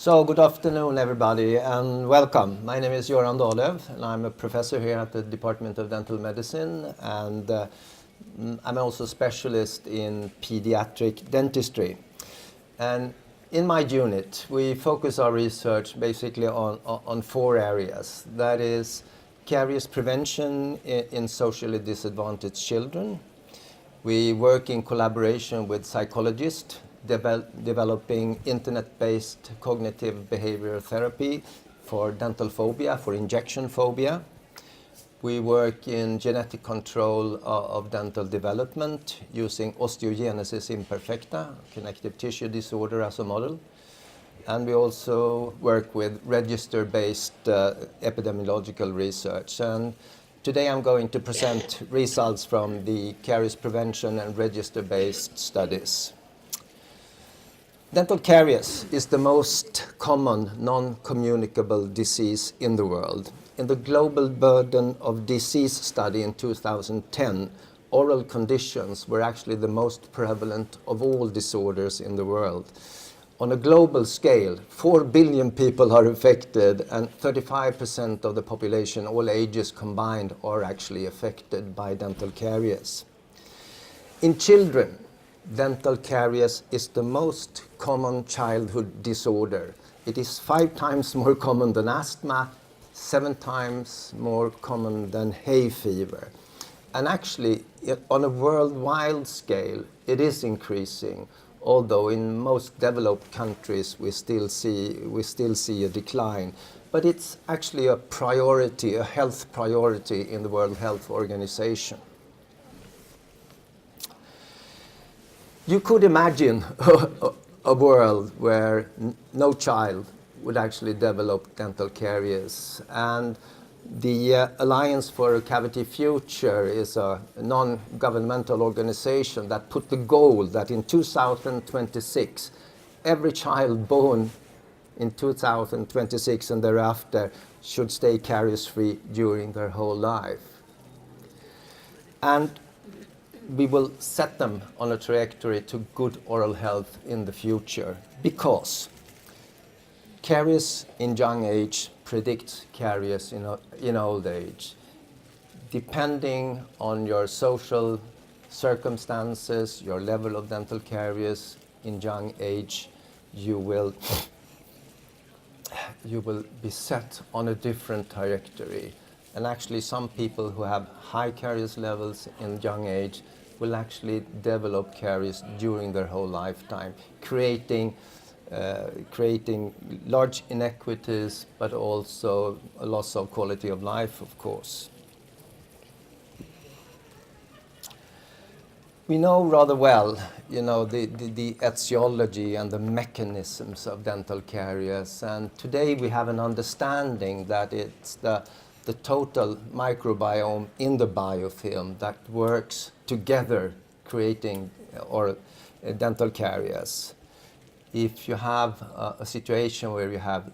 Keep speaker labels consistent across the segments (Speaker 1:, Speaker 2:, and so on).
Speaker 1: So good afternoon, everybody, and welcome. My name is Göran Dahllöf, and I'm a professor here at the Department of Dental Medicine, and I'm also a specialist in pediatric dentistry. And in my unit, we focus our research basically on four areas. That is caries prevention in socially disadvantaged children. We work in collaboration with psychologists developing internet-based cognitive behavioral therapy for dental phobia, for injection phobia. We work in genetic control of dental development using osteogenesis imperfecta, connective tissue disorder, as a model. And we also work with register-based epidemiological research. And today I'm going to present results from the caries prevention and register-based studies. Dental caries is the most common non-communicable disease in the world. In the Global Burden of Disease study in 2010, oral conditions were actually the most prevalent of all disorders in the world. On a global scale, 4 billion people are affected, and 35% of the population, all ages combined, are actually affected by dental caries. In children, dental caries is the most common childhood disorder. It is 5 times more common than asthma, 7 times more common than hay fever. And actually, on a worldwide scale, it is increasing, although in most developed countries we still see a decline. But it's actually a priority, a health priority in the World Health Organization. You could imagine a world where no child would actually develop dental caries. And the Alliance for a Cavity Future is a non-governmental organization that put the goal that in 2026, every child born in 2026 and thereafter should stay caries-free during their whole life. And we will set them on a trajectory to good oral health in the future, because caries in young age predicts caries in old age. Depending on your social circumstances, your level of dental caries in young age, you will be set on a different trajectory. And actually, some people who have high caries levels in young age will actually develop caries during their whole lifetime, creating large inequities, but also a loss of quality of life, of course. We know rather well, the etiology and the mechanisms of dental caries, and today we have an understanding that it's the total microbiome in the biofilm that works together creating dental caries. If you have a situation where you have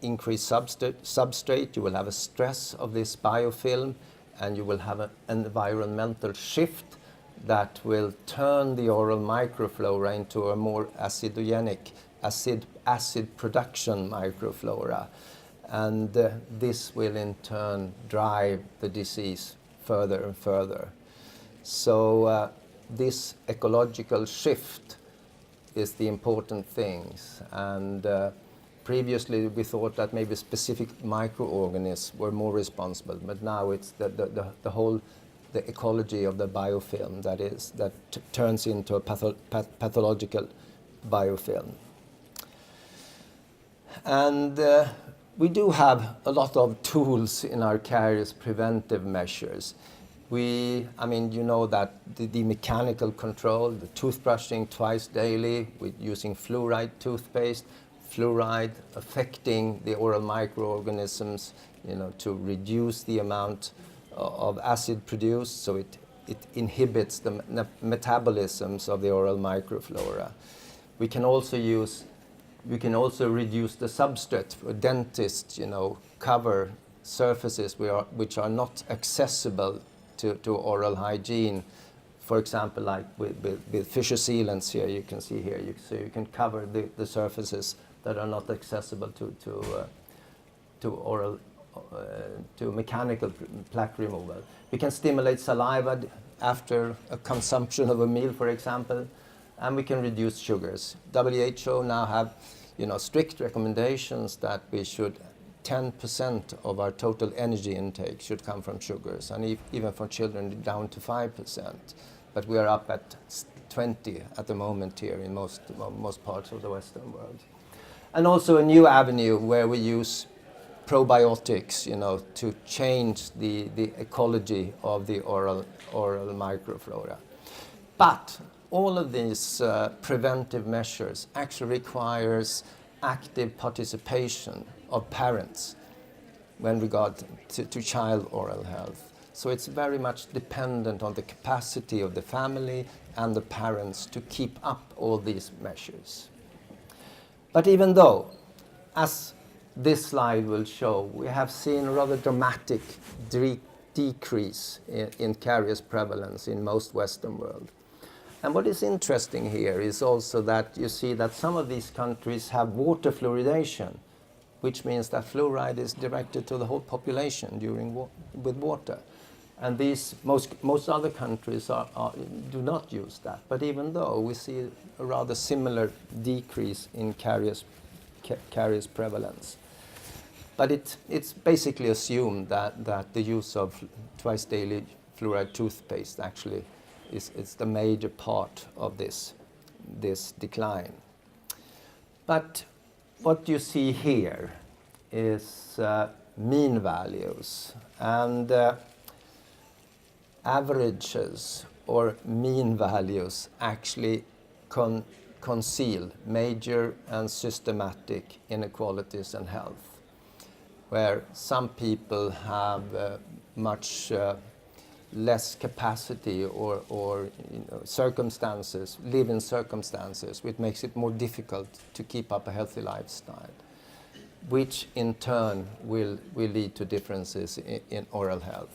Speaker 1: increased substrate, you will have a stress of this biofilm, and you will have an environmental shift that will turn the oral microflora into a more acidogenic, acid production microflora. And this will in turn drive the disease further and further. So this ecological shift is the important things. And previously we thought that maybe specific microorganisms were more responsible, but now it's the ecology of the biofilm that turns into a pathological biofilm. And we do have a lot of tools in our caries preventive measures. You know that the mechanical control, the toothbrushing twice daily with using fluoride toothpaste, fluoride affecting the oral microorganisms, to reduce the amount of acid produced, so it inhibits the metabolisms of the oral microflora. We can also reduce the substrate. Dentists, cover surfaces which are not accessible to oral hygiene. For example, like with fissure sealants here, you can see here, so you can cover the surfaces that are not accessible to oral, to mechanical plaque removal. We can stimulate saliva after a consumption of a meal, for example, and we can reduce sugars. WHO now have, strict recommendations that we should 10% of our total energy intake should come from sugars, and even for children down to 5%. But we are up at 20 at the moment here in most parts of the Western world. And also a new avenue where we use probiotics, to change the ecology of the oral microflora. But all of these preventive measures actually requires active participation of parents when regard to child oral health. So it's very much dependent on the capacity of the family and the parents to keep up all these measures. But even though, as this slide will show, we have seen a rather dramatic decrease in caries prevalence in most Western world. And what is interesting here is also that you see that some of these countries have water fluoridation, which means that fluoride is directed to the whole population with water. And these most other countries do not use that. But even though we see a rather similar decrease in caries prevalence. But it's basically assumed that the use of twice daily fluoride toothpaste actually is the major part of this decline. But what you see here is mean values, and averages or mean values actually conceal major and systematic inequalities in health, where some people have much less capacity or circumstances, live-in circumstances, which makes it more difficult to keep up a healthy lifestyle, which in turn will lead to differences in oral health.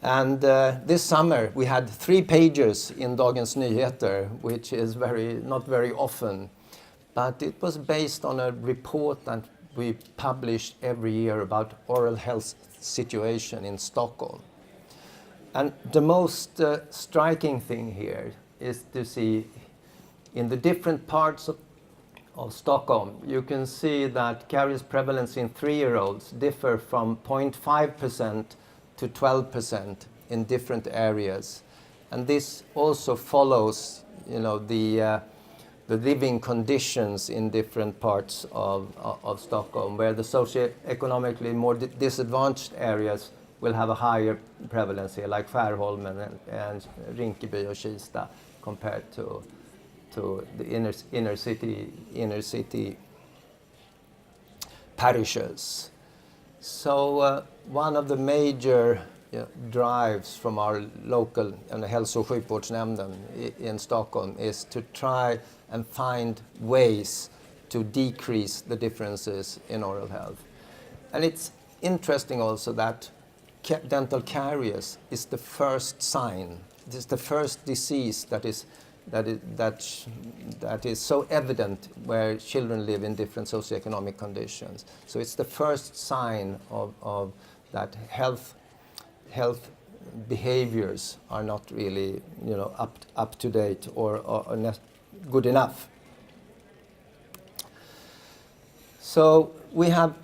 Speaker 1: And this summer we had 3 pages in Dagens Nyheter, which is not very often, but it was based on a report that we publish every year about oral health situation in Stockholm. And the most striking thing here is to see in the different parts of Stockholm, you can see that caries prevalence in 3-year-olds differ from 0.5% to 12% in different areas. And this also follows, the living conditions in different parts of Stockholm, where the socioeconomically more disadvantaged areas will have a higher prevalence here, like Skärholmen and Rinkeby or Kista, compared to the inner city parishes. So one of the major drives from our local hälso- och sjukvårdsnämnden in Stockholm is to try and find ways to decrease the differences in oral health. And it's interesting also that dental caries is the first sign. It is the first disease that is so evident where children live in different socioeconomic conditions. So it's the first sign of that health behaviors are not really up to date or good enough. So we have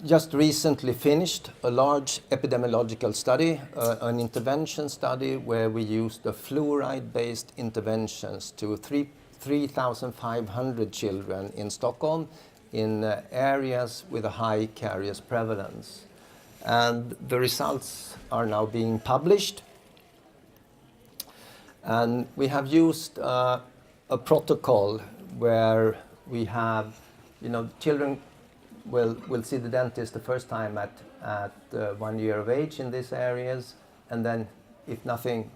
Speaker 1: just recently finished a large epidemiological study, an intervention study where we used the fluoride-based interventions to 3,500 children in Stockholm in areas with a high caries prevalence. And the results are now being published. And we have used a protocol where we have, children will see the dentist the first time at 1 year of age in these areas, and then if nothing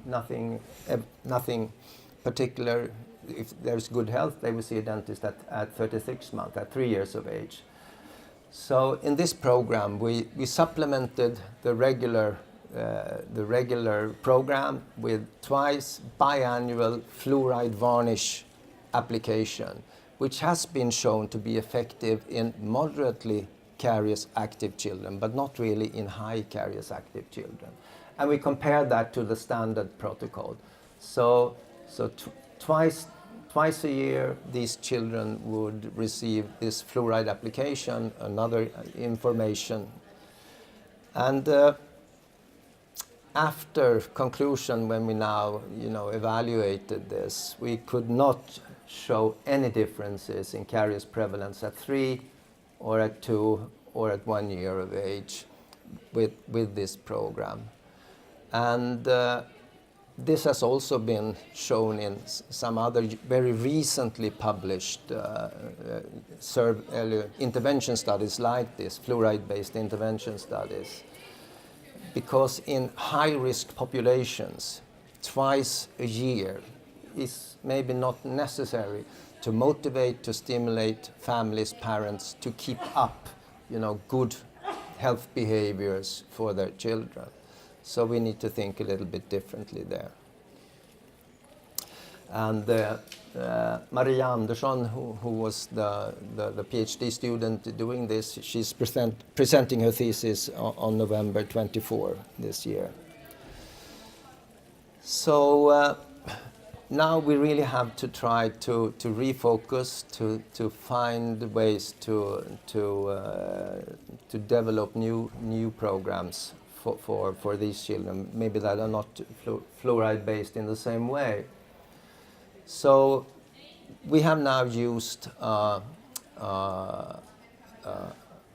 Speaker 1: particular, if there's good health, they will see a dentist at 36 months, at 3 years of age. So in this program, we supplemented the regular program with twice biannual fluoride varnish application, which has been shown to be effective in moderately caries active children, but not really in high caries active children. And we compare that to the standard protocol. So twice a year, these children would receive this fluoride application, another information. And after conclusion, when we now evaluated this, we could not show any differences in caries prevalence at 3 or at 2 or at 1 year of age with this program. And this has also been shown in some other very recently published intervention studies like this, fluoride-based intervention studies. Because in high-risk populations, twice a year is maybe not necessary to motivate, to stimulate families, parents to keep up, good health behaviors for their children. So we need to think a little bit differently there. And Maria Andersson, who was the PhD student doing this, she's presenting her thesis on November 24 this year. So now we really have to try to refocus, to find ways to develop new programs for these children, maybe that are not fluoride based in the same way. So we have now used a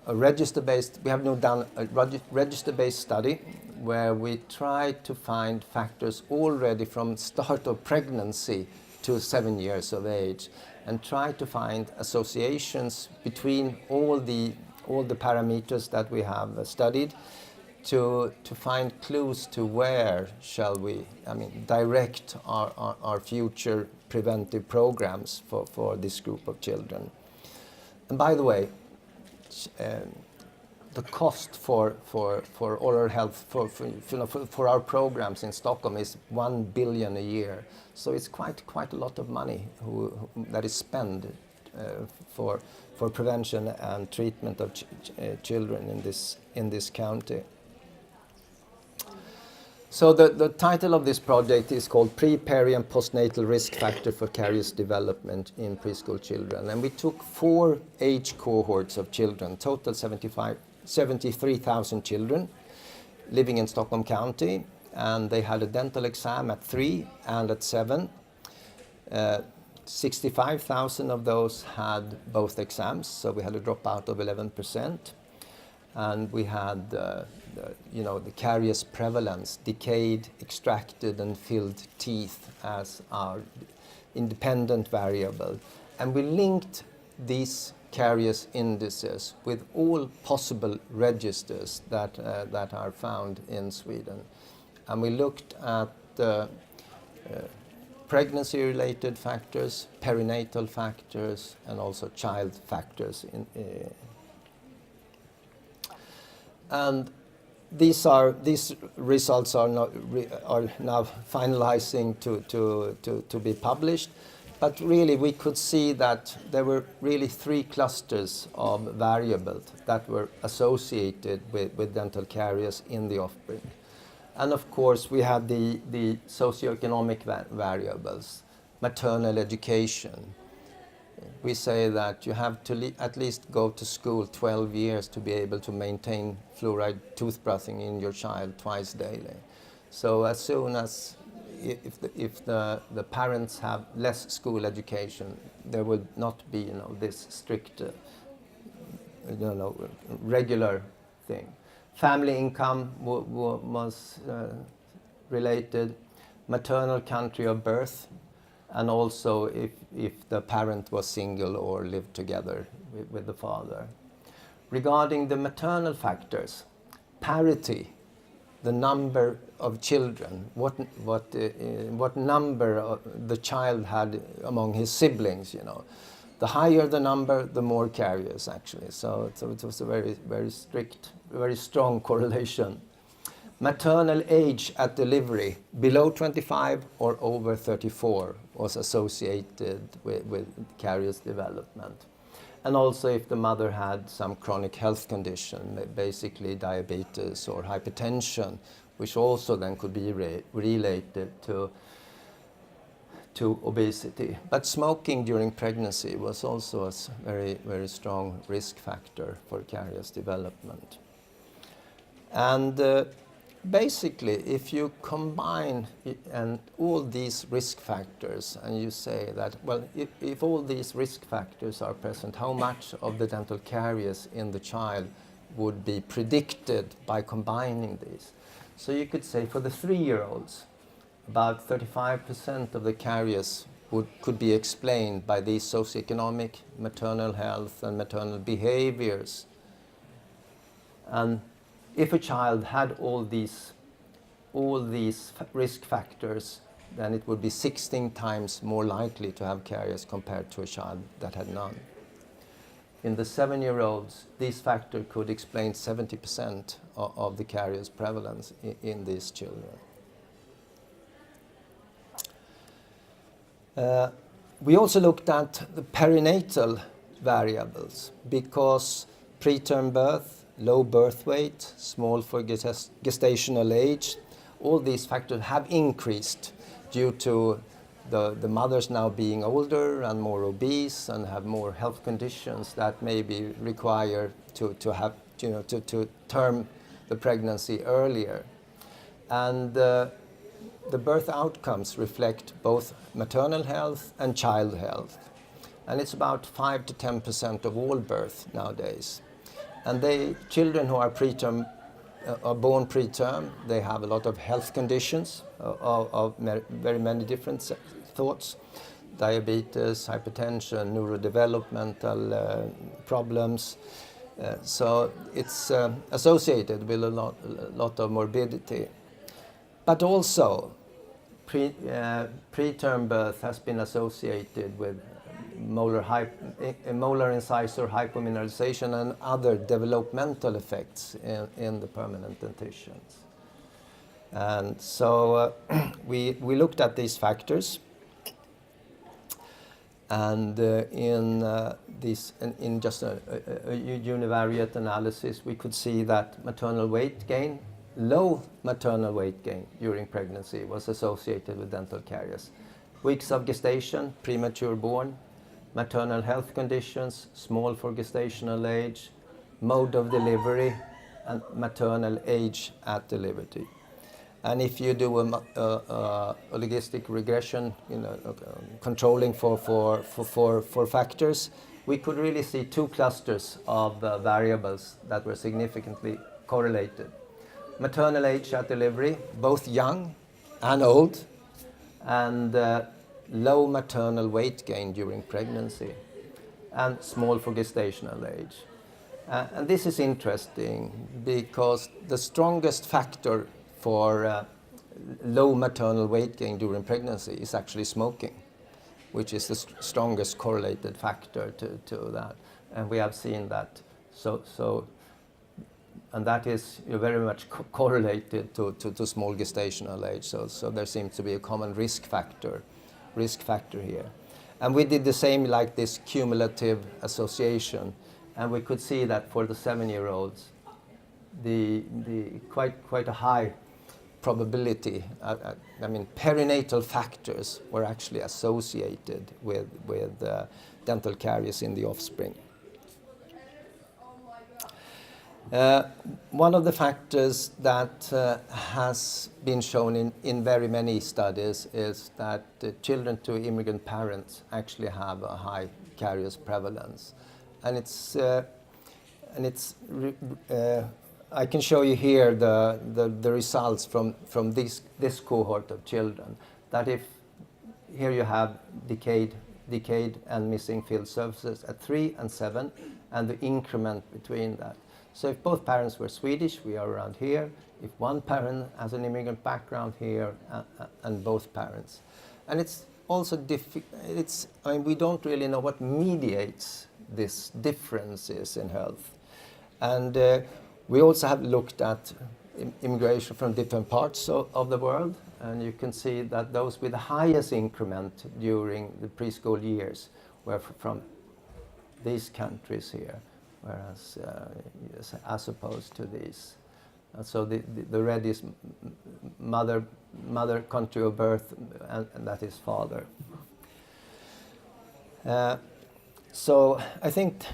Speaker 1: register-based, we have now done a register-based study where we try to find factors already from start of pregnancy to 7 years of age, and try to find associations between all the parameters that we have studied to find clues to where shall we, direct our future preventive programs for this group of children. And by the way, the cost for oral health for our programs in Stockholm is 1 billion a year. So it's quite a lot of money that is spent for prevention and treatment of children in this county. So the title of this project is called Pre, Peri and Postnatal Risk Factor for Caries Development in Preschool Children. And we took 4 age cohorts of children, total 73,000 children living in Stockholm County. And they had a dental exam at 3 and at 7. 65,000 of those had both exams, so we had a dropout of 11%. And we had the caries prevalence, decayed, extracted, and filled teeth as our independent variable. And we linked these caries indices with all possible registers that are found in Sweden. And we looked at pregnancy-related factors, perinatal factors, and also child factors. And these results are now finalizing to be published. But really, we could see that there were really 3 clusters of variables that were associated with dental caries in the offspring. And of course, we had the socioeconomic variables, maternal education. We say that you have to at least go to school 12 years to be able to maintain fluoride toothbrushing in your child twice daily. So as soon as if the parents have less school education, there would not be this strict regular thing. Family income was related, maternal country of birth, and also if the parent was single or lived together with the father. Regarding the maternal factors, parity, the number of children, what number the child had among his siblings, The higher the number, the more caries actually. So it was a very, very strict, very strong correlation. Maternal age at delivery, below 25 or over 34, was associated with caries development. And also if the mother had some chronic health condition, basically diabetes or hypertension, which also then could be related to obesity. But smoking during pregnancy was also a very, very strong risk factor for caries development. And basically, if you combine all these risk factors and you say that, well, if all these risk factors are present, how much of the dental caries in the child would be predicted by combining these? So you could say for the 3-year-olds, about 35% of the caries could be explained by these socioeconomic, maternal health, and maternal behaviors. And if a child had all these risk factors, then it would be 16 times more likely to have caries compared to a child that had none. In the 7-year-olds, these factors could explain 70% of the caries prevalence in these children. We also looked at the perinatal variables because preterm birth, low birth weight, small for gestational age, all these factors have increased due to the mothers now being older and more obese and have more health conditions that maybe require to term the pregnancy earlier. And the birth outcomes reflect both maternal health and child health. And it's about 5 to 10% of all birth nowadays. And children who are preterm, are born preterm, they have a lot of health conditions of very many different thoughts. Diabetes, hypertension, neurodevelopmental problems. So it's associated with a lot of morbidity. But also, preterm birth has been associated with molar incisor hypomineralization and other developmental effects in the permanent dentitions. And so we looked at these factors, and in just a univariate analysis, we could see that maternal weight gain, low maternal weight gain during pregnancy was associated with dental caries. Weeks of gestation, premature born, maternal health conditions, small for gestational age, mode of delivery, and maternal age at delivery. And if you do a logistic regression, controlling for factors, we could really see 2 clusters of variables that were significantly correlated. Maternal age at delivery, both young and old, and low maternal weight gain during pregnancy, and small for gestational age. And this is interesting because the strongest factor for low maternal weight gain during pregnancy is actually smoking, which is the strongest correlated factor to that. And we have seen that. And that is very much correlated to small gestational age. So there seems to be a common risk factor here. And we did the same, like this cumulative association. And we could see that for the 7-year-olds, the quite a high probability, perinatal factors were actually associated with dental caries in the offspring. One of the factors that has been shown in very many studies is that children to immigrant parents actually have a high caries prevalence. And I can show you here the results from this cohort of children. That if here you have decayed and missing filled surfaces at 3 and 7, and the increment between that. So if both parents were Swedish, we are around here. If one parent has an immigrant background here, and both parents. And it's also we don't really know what mediates these differences in health. And we also have looked at immigration from different parts of the world, and you can see that those with the highest increment during the preschool years were from these countries here, whereas as opposed to these. So the red is mother country of birth, and that is father. So I think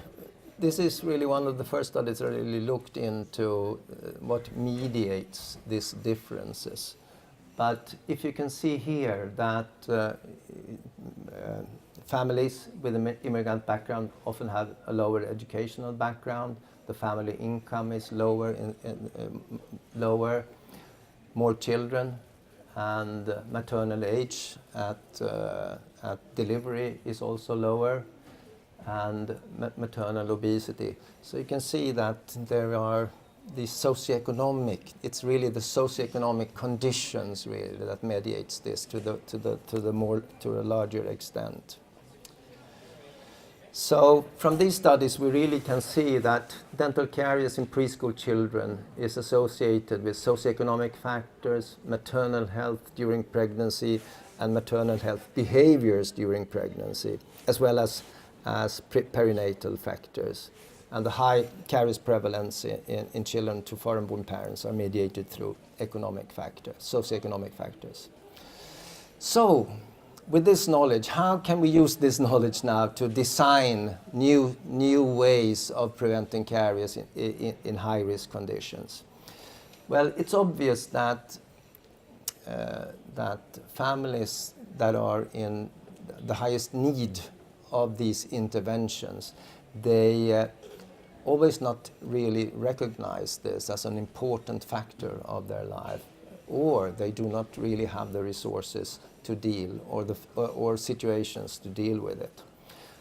Speaker 1: this is really one of the first studies that really looked into what mediates these differences. But if you can see here that families with an immigrant background often have a lower educational background, the family income is lower, lower, more children, and maternal age at delivery is also lower, and maternal obesity. So you can see that there are these socioeconomic, it's really the socioeconomic conditions really that mediates this to a larger extent. So from these studies we really can see that dental caries in preschool children is associated with socioeconomic factors, maternal health during pregnancy, and maternal health behaviors during pregnancy, as well as perinatal factors. And the high caries prevalence in children to foreign-born parents are mediated through economic factors, socioeconomic factors. So, with this knowledge, how can we use this knowledge now to design new ways of preventing caries in high-risk conditions? Well, it's obvious that families that are in the highest need of these interventions, they always not really recognize this as an important factor of their life, or they do not really have the resources to deal or situations to deal with it.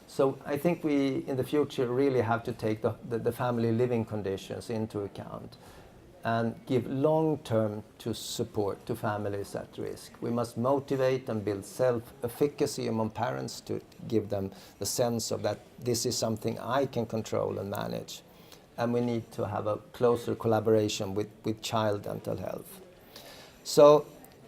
Speaker 1: So I think we in the future really have to take the family living conditions into account and give long-term support to families at risk. We must motivate and build self-efficacy among parents to give them the sense of that this is something I can control and manage. And we need to have a closer collaboration with child dental health. So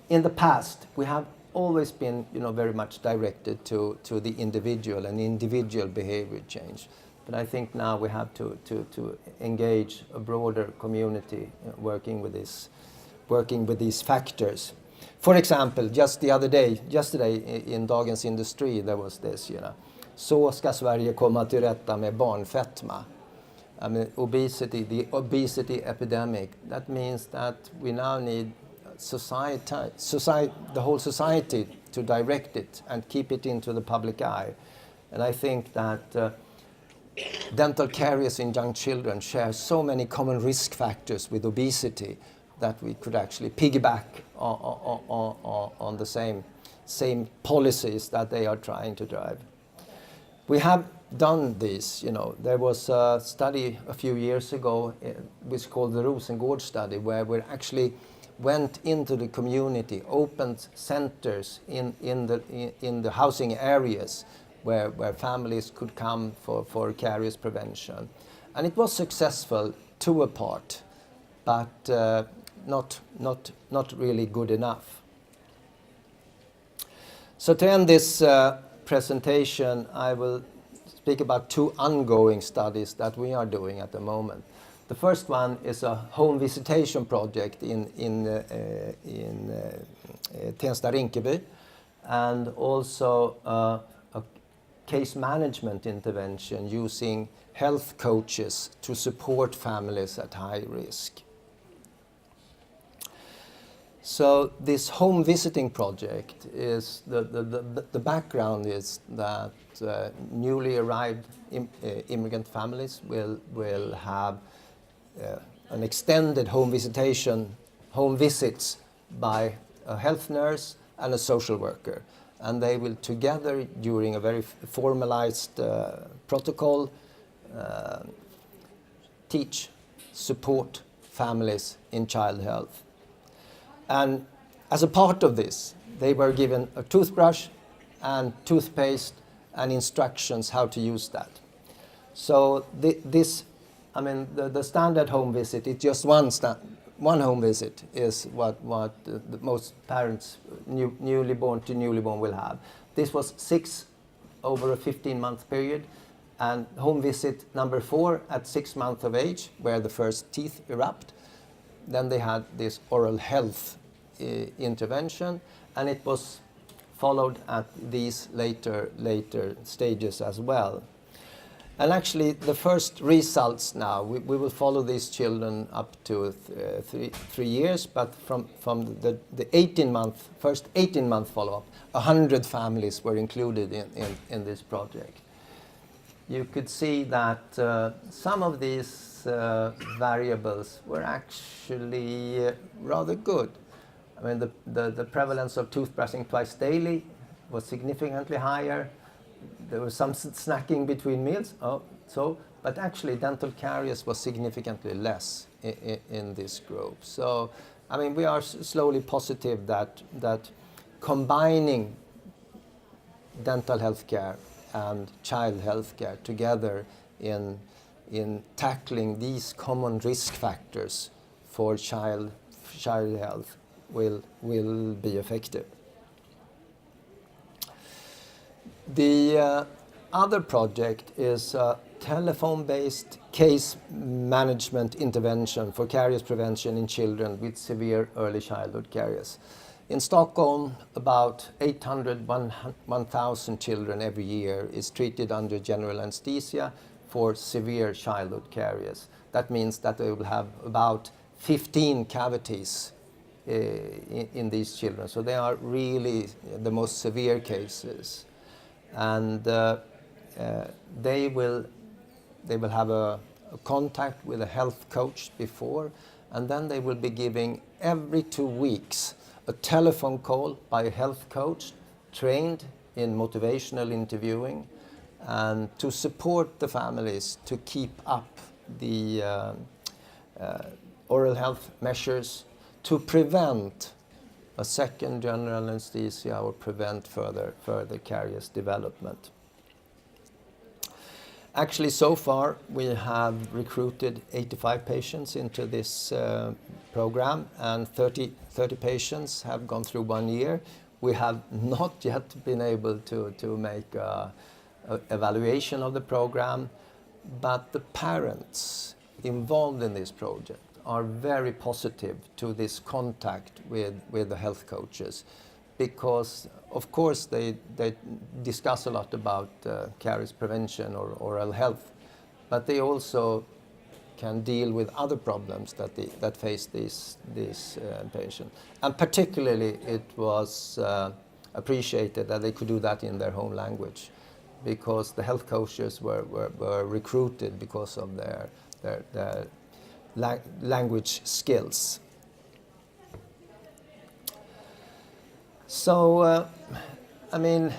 Speaker 1: in the past, we have always been very much directed to the individual and individual behavior change. But I think now we have to engage a broader community working with these factors. For example, just the other day, yesterday in Dagens Industri, there was this, så ska Sverige komma till rätta med barnfetma. I mean, obesity, the obesity epidemic. That means that we now need the whole society to direct it and keep it into the public eye. And I think that dental caries in young children share so many common risk factors with obesity that we could actually piggyback on the same policies that they are trying to drive. We have done this, There was a study a few years ago, which is called the Rosengård study, where we actually went into the community, opened centers in the housing areas where families could come for caries prevention. And it was successful to a part, but not really good enough. So to end this presentation, I will speak about two ongoing studies that we are doing at the moment. The first one is a home visitation project in Tensta-Rinkeby, and also a case management intervention using health coaches to support families at high risk. So this home visiting project is, the background is that newly arrived immigrant families will have an extended home visits by a health nurse and a social worker. And they will together, during a very formalized protocol, support families in child health. And as a part of this, they were given a toothbrush and toothpaste and instructions how to use that. So the standard home visit is just one home visit is what the most parents, newly born to newly born, will have. This was 6 over a 15-month period, and home visit number 4 at 6 months of age, where the first teeth erupt. Then they had this oral health intervention, and it was followed at these later stages as well. And actually, the first results now, we will follow these children up to 3 years, but from the first 18-month follow-up, 100 families were included in this project. You could see that some of these variables were actually rather good. I mean, the prevalence of toothbrushing twice daily was significantly higher. There was some snacking between meals, but actually dental caries was significantly less in this group. So, I mean, we are slowly positive that combining dental health care and child health care together in tackling these common risk factors for child health will be effective. The other project is a telephone-based case management intervention for caries prevention in children with severe early childhood caries. In Stockholm, about 1,000 children every year is treated under general anesthesia for severe childhood caries. That means that they will have about 15 cavities in these children. So they are really the most severe cases. And they will have a contact with a health coach before, and then they will be giving every 2 weeks a telephone call by a health coach trained in motivational interviewing, and to support the families to keep up the oral health measures, to prevent a second general anesthesia or prevent further caries development. Actually, so far, we have recruited 85 patients into this program, and 30 patients have gone through 1 year. We have not yet been able to make an evaluation of the program, but the parents involved in this project are very positive to this contact with the health coaches, because of course they discuss a lot about caries prevention or oral health, but they also can deal with other problems that face these patients. And particularly it was appreciated that they could do that in their home language, because the health coaches were recruited because of their language skills. So, I mean,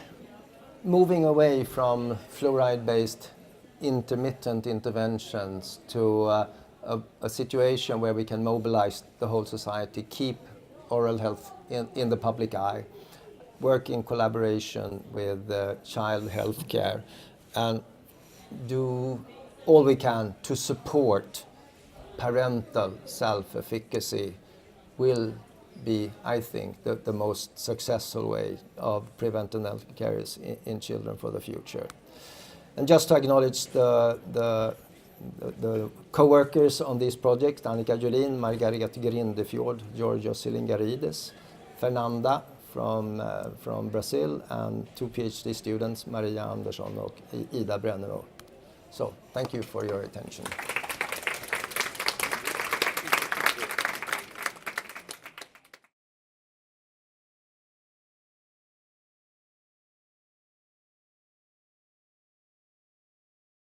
Speaker 1: moving away from fluoride-based intermittent interventions to a situation where we can mobilize the whole society, keep oral health in the public eye, work in collaboration with child health care, and do all we can to support parental self-efficacy will be, I think, the most successful way of preventing caries in children for the future. And just to acknowledge the co-workers on this project: Annika Jolin, Margareta Grindefjord, Giorgio Silingarides, Fernanda from Brazil, and 2 PhD students, Maria Andersson and Ida Brennero. So, thank you for your attention.